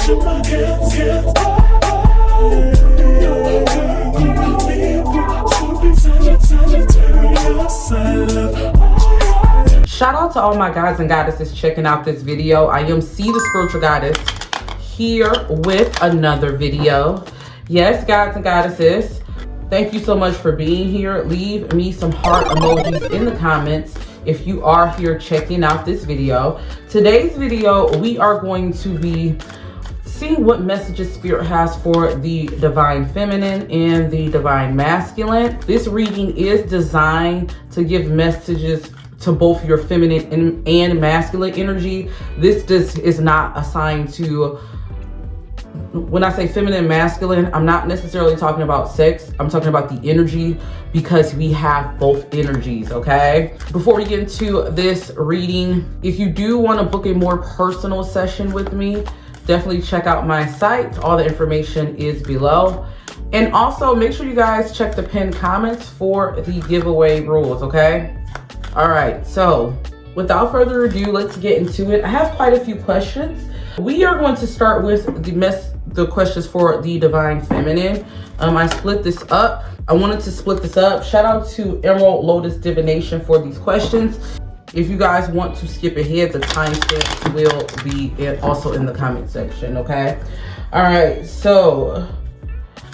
Shout out to all my guys and goddesses checking out this video. I am C, the spiritual goddess, here with another video. Yes, guys and goddesses, thank you so much for being here. Leave me some heart emojis in the comments if you are here checking out this video. Today's video, we are going to be seeing what messages Spirit has for the divine feminine and the divine masculine. This reading is designed to give messages to both your feminine and masculine energy. This is not assigned to, when I say feminine and masculine, I'm not necessarily talking about sex. I'm talking about the energy, because we have both energies, okay? Before we get into this reading, if you do want to book a more personal session with me, definitely check out my site. All the information is below. And also make sure you guys check the pinned comments for the giveaway rules, okay? All right, so without further ado, let's get into it. I have quite a few questions. We are going to start with the questions for the divine feminine. I split this up. I wanted to split this up. Shout out to Emerald Lotus Divination for these questions. If you guys want to skip ahead, the timestamps will be also in the comment section, okay? All right, so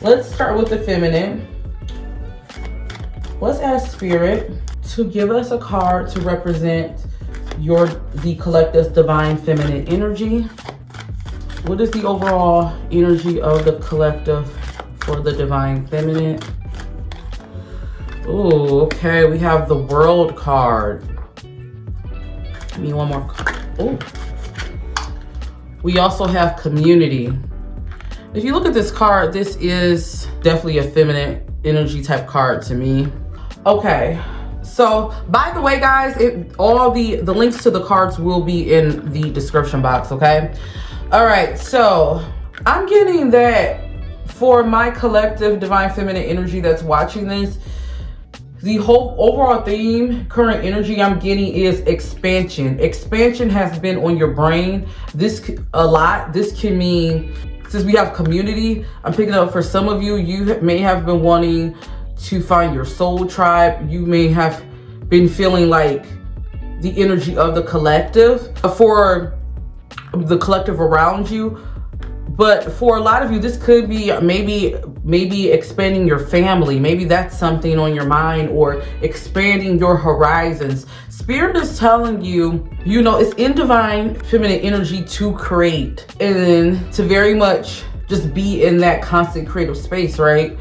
let's start with the feminine. Let's ask Spirit to give us a card to represent the collective's divine feminine energy. What is the overall energy of the collective for the divine feminine? Oh, okay, we have the World card. Give me one more card. Oh, we also have Community. If you look at this card, this is definitely a feminine energy type card to me. Okay, so by the way, guys, all the links to the cards will be in the description box, okay? All right, so I'm getting that for my collective divine feminine energy that's watching this, the whole overall theme, current energy I'm getting is expansion. Expansion has been on your brain. This a lot. This can mean, since we have community, I'm picking up for some of you, you may have been wanting to find your soul tribe. You may have been feeling like the energy of the collective for the collective around you. But for a lot of you, this could be maybe expanding your family. Maybe that's something on your mind, or expanding your horizons. Spirit is telling you, you know, it's in divine feminine energy to create and to very much just be in that constant creative space, right?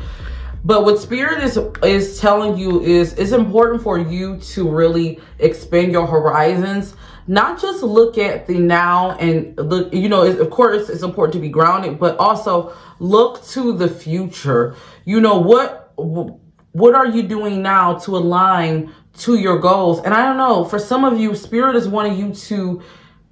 But what Spirit is telling you is it's important for you to really expand your horizons. Not just look at the now and look, you know, of course it's important to be grounded, but also look to the future. You know, what are you doing now to align to your goals? And I don't know, for some of you, Spirit is wanting you to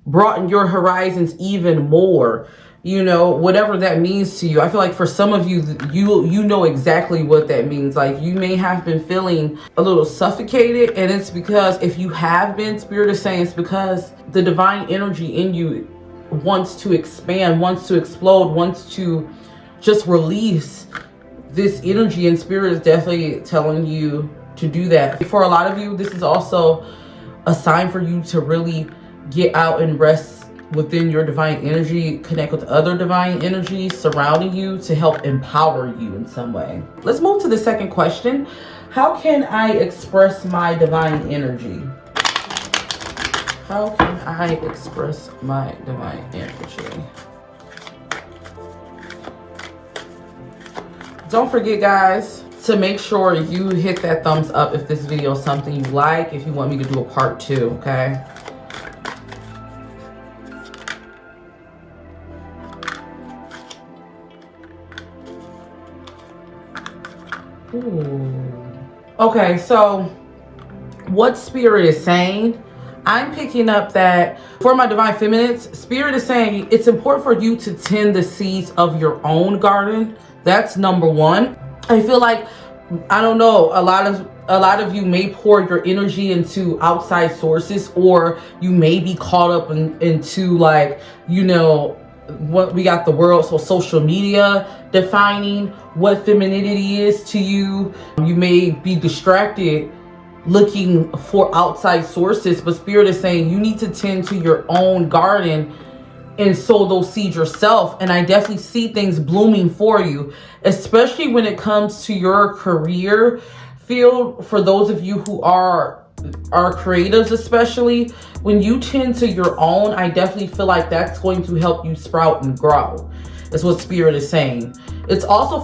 broaden your horizons even more. You know, whatever that means to you. I feel like for some of you, you know exactly what that means. Like, you may have been feeling a little suffocated, and it's because if you have been, Spirit is saying it's because the divine energy in you wants to expand, wants to explode, wants to just release this energy, and Spirit is definitely telling you to do that. For a lot of you, this is also a sign for you to really get out and rest within your divine energy, connect with other divine energies surrounding you to help empower you in some way. Let's move to the second question. How can I express my divine energy? How can I express my divine energy? Don't forget, guys, to make sure you hit that thumbs up if this video is something you like, if you want me to do a part 2, okay? Ooh. Okay, so what Spirit is saying, I'm picking up that for my divine feminines, Spirit is saying it's important for you to tend the seeds of your own garden. That's number one. I feel like, I don't know, a lot of you may pour your energy into outside sources, or you may be caught up into, like, you know, what we got the world, so social media defining what femininity is to you. You may be distracted looking for outside sources, but Spirit is saying you need to tend to your own garden and sow those seeds yourself. And I definitely see things blooming for you, especially when it comes to your career field. For those of you who are creatives, especially when you tend to your own, I definitely feel like that's going to help you sprout and grow. That's what Spirit is saying. It's also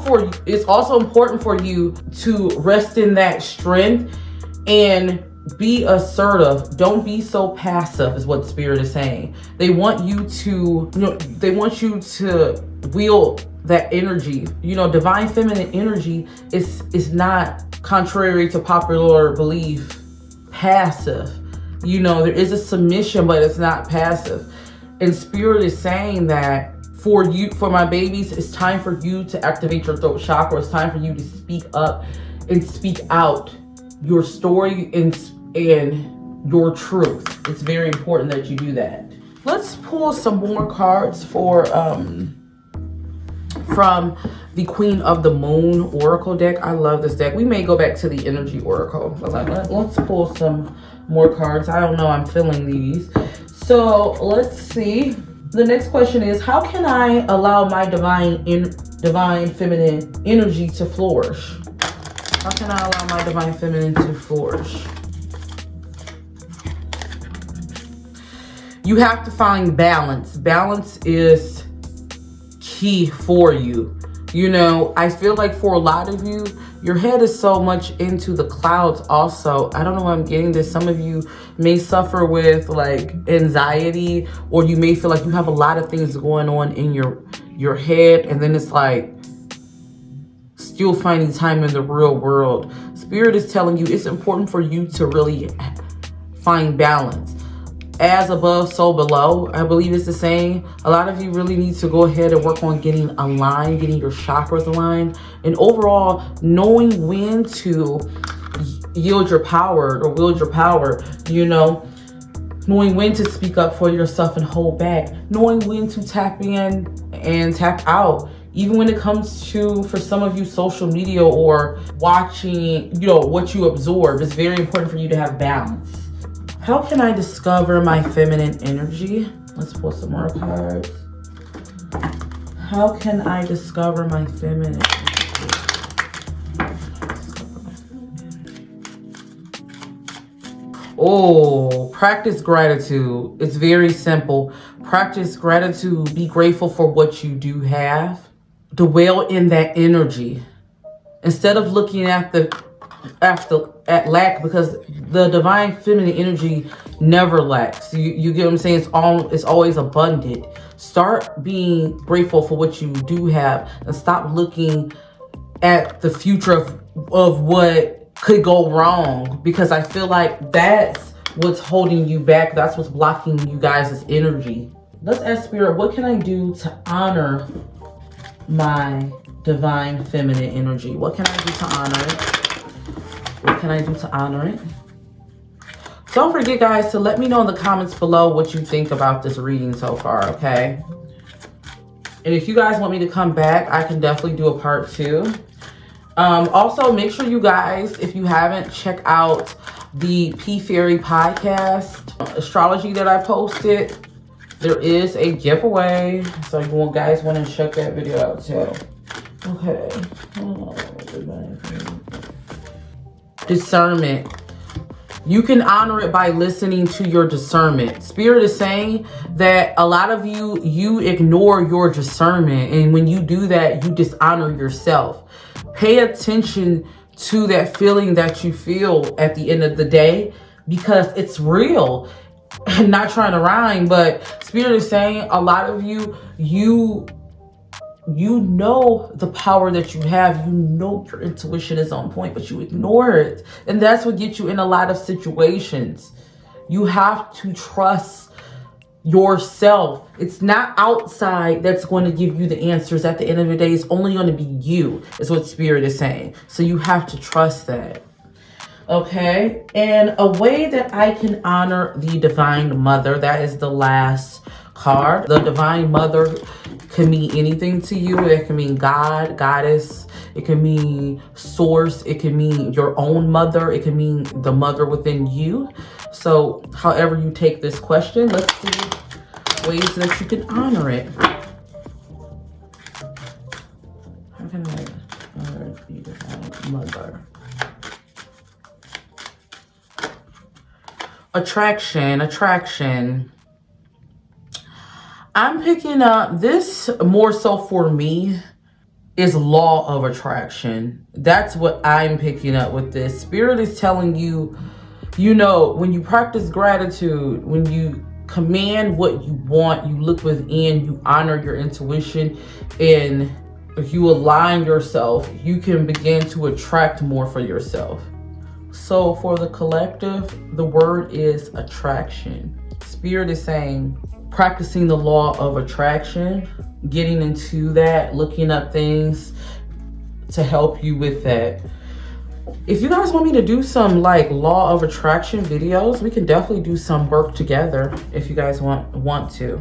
important for you to rest in that strength and be assertive. Don't be so passive, is what Spirit is saying. They want you to, wield that energy. Divine feminine energy is not, contrary to popular belief, passive. There is a submission, but it's not passive. And Spirit is saying that for my babies, it's time for you to activate your throat chakra. It's time for you to speak up and speak out your story and your truth. It's very important that you do that. Let's pull some more cards for from the Queen of the Moon Oracle deck. I love this deck. We may go back to the Energy Oracle, but let's pull some more cards. I don't know, I'm feeling these. So let's see. The next question is, how can I allow my divine feminine energy to flourish? How can I allow my divine feminine to flourish? You have to find balance. Balance is key for you. I feel like for a lot of you, your head is so much into the clouds also. I don't know why I'm getting this. Some of you may suffer with like anxiety, or you may feel like you have a lot of things going on in your head, and then it's like still finding time in the real world. Spirit is telling you it's important for you to really find balance. As above, so below, I believe it's the saying. A lot of you really need to go ahead and work on getting aligned, getting your chakras aligned, and overall knowing when to yield your power or wield your power, knowing when to speak up for yourself and hold back, knowing when to tap in and tap out. Even when it comes to, for some of you, social media or watching, what you absorb, it's very important for you to have balance. How can I discover my feminine energy? Let's pull some more cards. How can I discover my feminine energy? Oh, practice gratitude. It's very simple. Practice gratitude. Be grateful for what you do have. Dwell in that energy. Instead of looking at lack, because the divine feminine energy never lacks. You get what I'm saying? It's always abundant. Start being grateful for what you do have, and stop looking at the future of what could go wrong, because I feel like that's what's holding you back. That's what's blocking you guys' energy. Let's ask Spirit, what can I do to honor my divine feminine energy? What can I do to honor it? What can I do to honor it? Don't forget, guys, to let me know in the comments below what you think about this reading so far, okay? And if you guys want me to come back, I can definitely do a part 2. Also, make sure you guys, if you haven't, check out the P Fairy podcast astrology that I posted. There is a giveaway, so you guys want to check that video out too. Okay. Discernment. You can honor it by listening to your discernment. Spirit is saying that a lot of you ignore your discernment, and when you do that, you dishonor yourself. Pay attention to that feeling that you feel at the end of the day, because it's real. I'm not trying to rhyme, but Spirit is saying a lot of you know the power that you have. You know your intuition is on point, but you ignore it. And that's what gets you in a lot of situations. You have to trust yourself. It's not outside that's going to give you the answers. At the end of the day, it's only going to be you, is what Spirit is saying. So you have to trust that. Okay, and a way that I can honor the Divine Mother, that is the last card. The Divine Mother can mean anything to you. It can mean God, Goddess. It can mean Source. It can mean your own mother. It can mean the mother within you. So however you take this question, let's see ways that you can honor it. How can I honor the Divine Mother? Attraction. I'm picking up this more so for me is law of attraction. That's what I'm picking up with this. Spirit is telling you, you know, when you practice gratitude, when you command what you want, you look within, you honor your intuition, and if you align yourself, you can begin to attract more for yourself. So for the collective, the word is attraction. Spirit is saying, practicing the law of attraction, getting into that, looking up things to help you with that. If you guys want me to do some like law of attraction videos, we can definitely do some work together if you guys want to.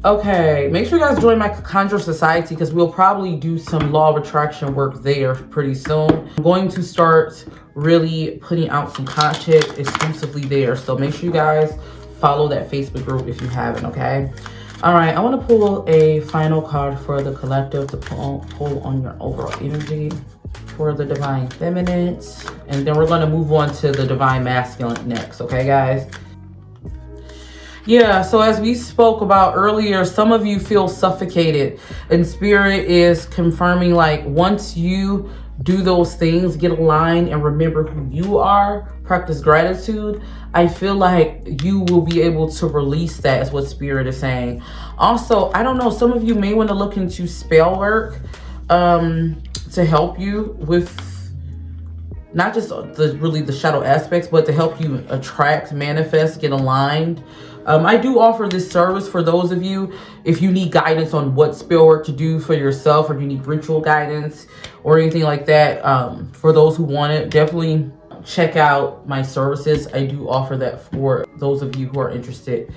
Okay, make sure you guys join my Conjure Society because we'll probably do some law of attraction work there pretty soon. I'm going to start really putting out some content exclusively there. So make sure you guys follow that Facebook group if you haven't, okay? All right, I want to pull a final card for the collective to pull on your overall energy for the Divine Feminine. And then we're going to move on to the Divine Masculine next, okay, guys? Yeah, so as we spoke about earlier, some of you feel suffocated, and Spirit is confirming, like, once you do those things, get aligned and remember who you are, practice gratitude, I feel like you will be able to release that, is what Spirit is saying. Also, I don't know, some of you may want to look into spell work to help you with not just the shadow aspects, but to help you attract, manifest, get aligned. I do offer this service for those of you, if you need guidance on what spell work to do for yourself, or you need ritual guidance or anything like that. For those who want it, definitely check out my services. I do offer that for those of you who are interested.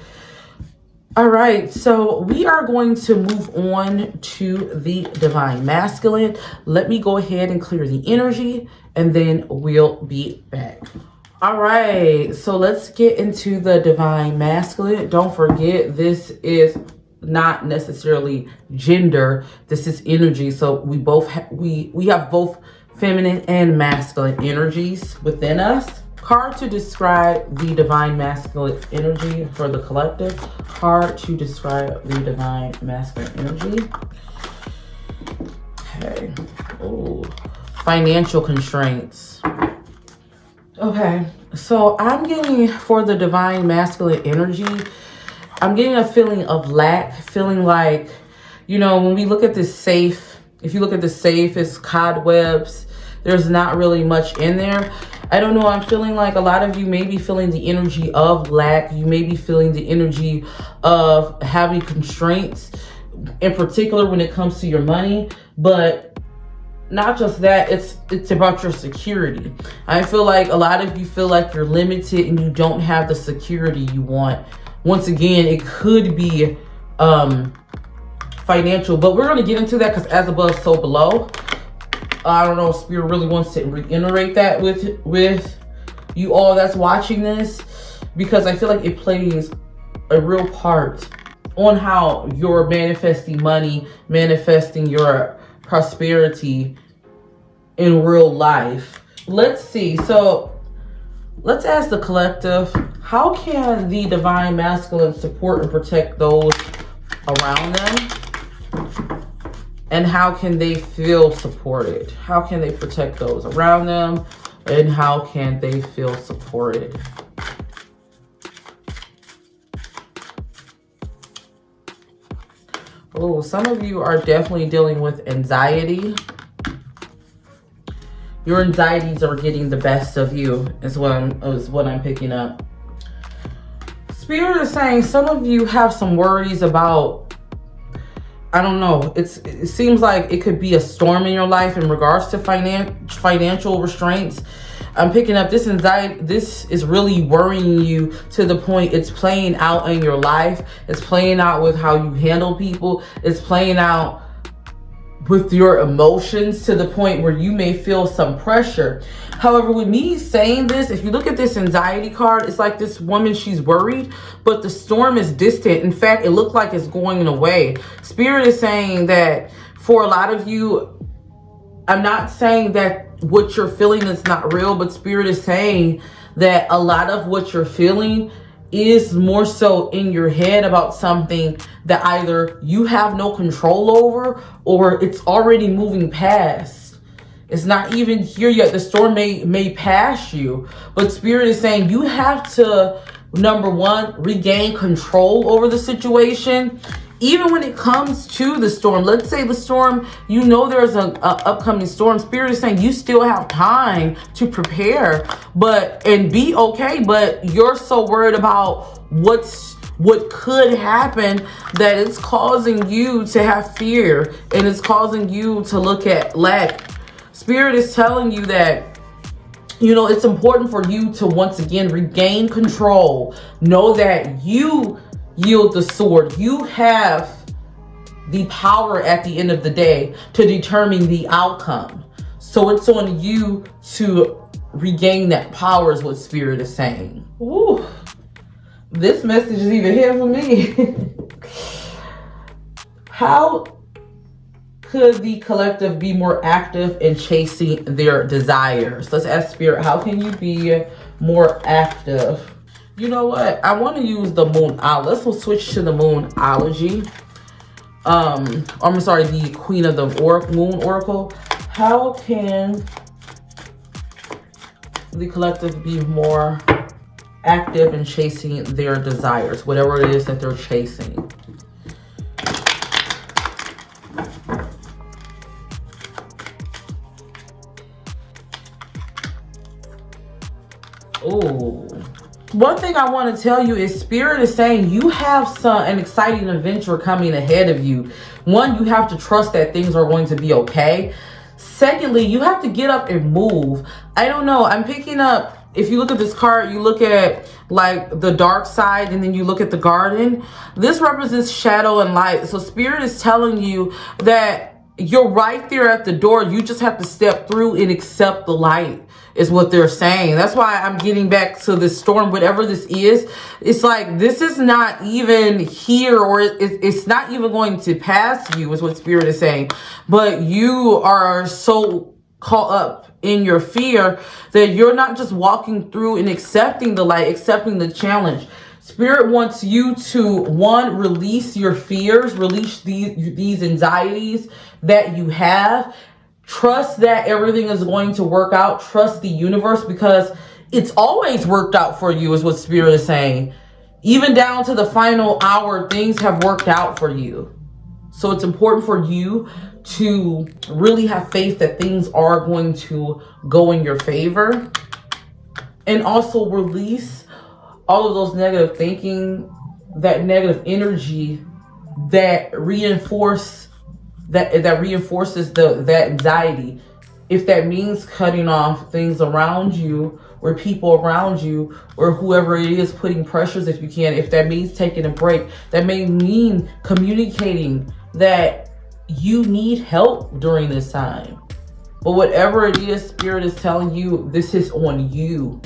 All right, so we are going to move on to the Divine Masculine. Let me go ahead and clear the energy, and then we'll be back. All right, so let's get into the Divine Masculine. Don't forget, this is not necessarily gender. This is energy. So we both we have both feminine and masculine energies within us. Card to describe the Divine Masculine energy for the collective. Card to describe the Divine Masculine energy. Okay. Oh, financial constraints. Okay, so I'm getting, for the Divine Masculine energy, I'm getting a feeling of lack, feeling like, you know, when we look at this safe, if you look at the safe, it's cobwebs, there's not really much in there. I don't know, I'm feeling like a lot of you may be feeling the energy of lack. You may be feeling the energy of having constraints, in particular when it comes to your money, but not just that, it's about your security. I feel like a lot of you feel like you're limited and you don't have the security you want. Once again, it could be financial, but we're going to get into that because as above, so below. I don't know if Spirit really wants to reiterate that with you all that's watching this, because I feel like it plays a real part on how you're manifesting money, manifesting your prosperity in real life. Let's see. So let's ask the collective, how can the Divine Masculine support and protect those around them? And how can they feel supported? How can they protect those around them? And how can they feel supported? Oh, some of you are definitely dealing with anxiety. Your anxieties are getting the best of you, is what I'm picking up. Spirit is saying some of you have some worries about, I don't know, it seems like it could be a storm in your life in regards to financial restraints. I'm picking up this anxiety. This is really worrying you to the point it's playing out in your life. It's playing out with how you handle people. It's playing out with your emotions to the point where you may feel some pressure. However, with me saying this, if you look at this anxiety card, it's like this woman, she's worried, but the storm is distant. In fact, it looks like it's going away. Spirit is saying that for a lot of you, I'm not saying that what you're feeling is not real, but Spirit is saying that a lot of what you're feeling is more so in your head about something that either you have no control over or it's already moving past. It's not even here yet. The storm may pass you, but Spirit is saying you have to, number one, regain control over the situation. Even when it comes to the storm, let's say the storm, you know there's an upcoming storm. Spirit is saying you still have time to prepare, and be okay. But you're so worried about what could happen that it's causing you to have fear, and it's causing you to look at lack. Spirit is telling you that, you know, it's important for you to once again regain control. Know that you yield the sword. You have the power at the end of the day to determine the outcome. So it's on you to regain that power is what Spirit is saying. Ooh, this message is even here for me. How could the collective be more active in chasing their desires? Let's ask Spirit, how can you be more active? You know what? I want to use the Moonology. Let's switch to the Moonology. I'm sorry, the Queen of the Moon Oracle. How can the collective be more active in chasing their desires, whatever it is that they're chasing? Oh. One thing I want to tell you is Spirit is saying you have an exciting adventure coming ahead of you. One, you have to trust that things are going to be okay. Secondly, you have to get up and move. I don't know. I'm picking up, if you look at this card, you look at like the dark side and then you look at the garden. This represents shadow and light. So Spirit is telling you that you're right there at the door. You just have to step through and accept the light, is what they're saying. That's why I'm getting back to this storm, whatever this is. It's like, this is not even here, or it's not even going to pass you, is what Spirit is saying. But you are so caught up in your fear that you're not just walking through and accepting the light, accepting the challenge. Spirit wants you to, one, release your fears, release these anxieties that you have. Trust that everything is going to work out. Trust the universe, because it's always worked out for you, is what Spirit is saying. Even down to the final hour, things have worked out for you. So it's important for you to really have faith that things are going to go in your favor. And also release all of those negative thinking, that negative energy that reinforces that anxiety. If that means cutting off things around you, or people around you, or whoever it is putting pressures, if you can. If that means taking a break, that may mean communicating that you need help during this time. But whatever it is, Spirit is telling you, this is on you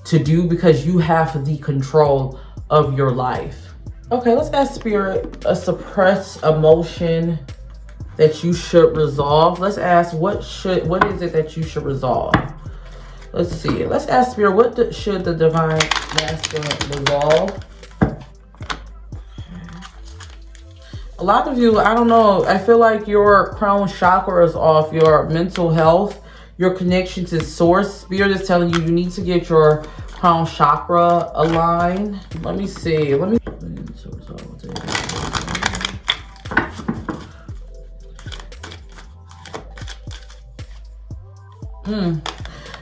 to do, because you have the control of your life. Okay, let's ask Spirit a suppressed emotion that you should resolve. Let's ask, what is it that you should resolve? Let's see. Let's ask Spirit, what should the Divine Masculine resolve? A lot of you, I don't know, I feel like your crown chakra is off, your mental health, your connection to source. Spirit is telling you, you need to get your crown chakra aligned. Let me see.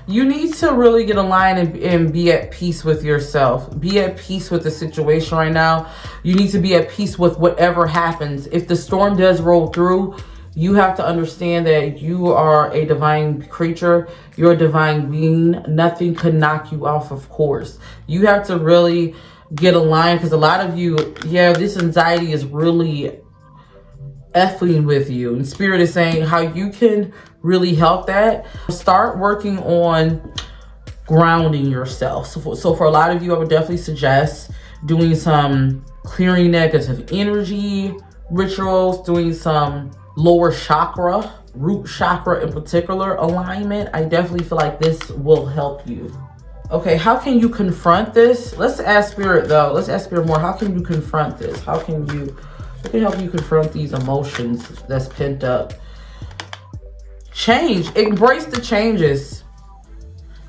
You need to really get aligned and be at peace with yourself. Be at peace with the situation right now. You need to be at peace with whatever happens. If the storm does roll through, You have to understand that you are a divine creature. You're a divine being. Nothing can knock you off of course. You have to really get aligned, because a lot of you, yeah, this anxiety is really effing with you. And Spirit is saying how you can really help that. Start working on grounding yourself. So for a lot of you, I would definitely suggest doing some clearing negative energy rituals, doing some lower chakra, root chakra in particular alignment. I definitely feel like this will help you. Okay, how can you confront this? Let's ask Spirit though. Let's ask Spirit more. How can you confront this? What can help you confront these emotions that's pent up? Change. Embrace the changes.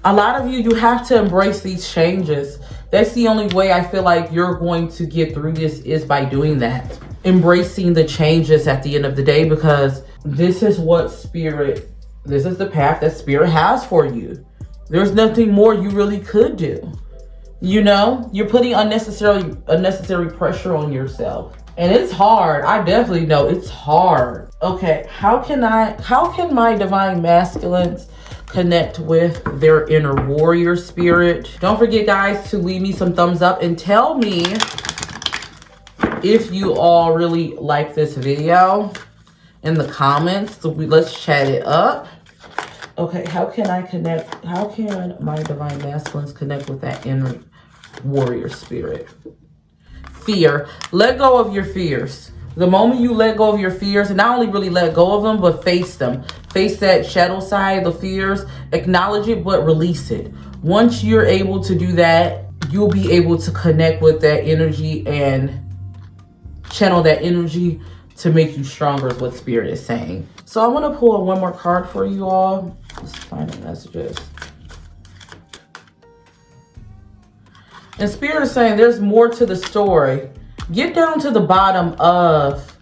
A lot of you have to embrace these changes. That's the only way I feel like you're going to get through this, is by doing that. Embracing the changes at the end of the day, because this is what Spirit, this is the path that Spirit has for you. There's nothing more you really could do. You know, you're putting unnecessary pressure on yourself. And it's hard. I definitely know it's hard. Okay, how can my divine masculines connect with their inner warrior spirit? Don't forget, guys, to leave me some thumbs up and tell me if you all really like this video in the comments. So let's chat it up. Okay, how can my divine masculines connect with that inner warrior spirit? Fear. Let go of your fears. The moment you let go of your fears, and not only really let go of them, but face them. Face that shadow side, the fears, acknowledge it, but release it. Once you're able to do that, you'll be able to connect with that energy and channel that energy to make you stronger, is what Spirit is saying. So I want to pull one more card for you all. Let's find the messages. And Spirit is saying there's more to the story. Get down to the bottom of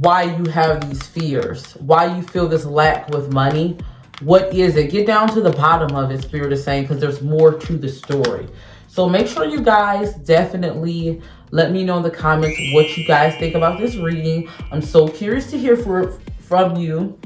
why you have these fears, why you feel this lack with money. What is it? Get down to the bottom of it, Spirit is saying, because there's more to the story. So make sure you guys definitely let me know in the comments what you guys think about this reading. I'm so curious to hear from you.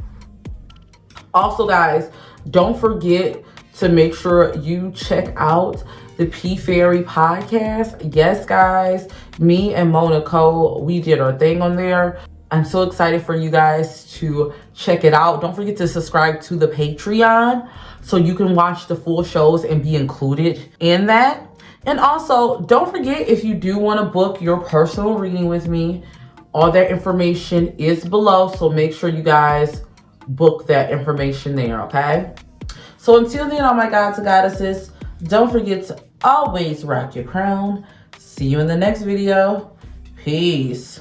Also, guys, don't forget to make sure you check out the P Fairy podcast. Yes, guys, me and Mona Cole, we did our thing on there. I'm so excited for you guys to check it out. Don't forget to subscribe to the Patreon so you can watch the full shows and be included in that. And also, don't forget, if you do want to book your personal reading with me, all that information is below. So make sure you guys book that information there, okay? So until then, all my gods and goddesses, don't forget to always rock your crown. See you in the next video. Peace.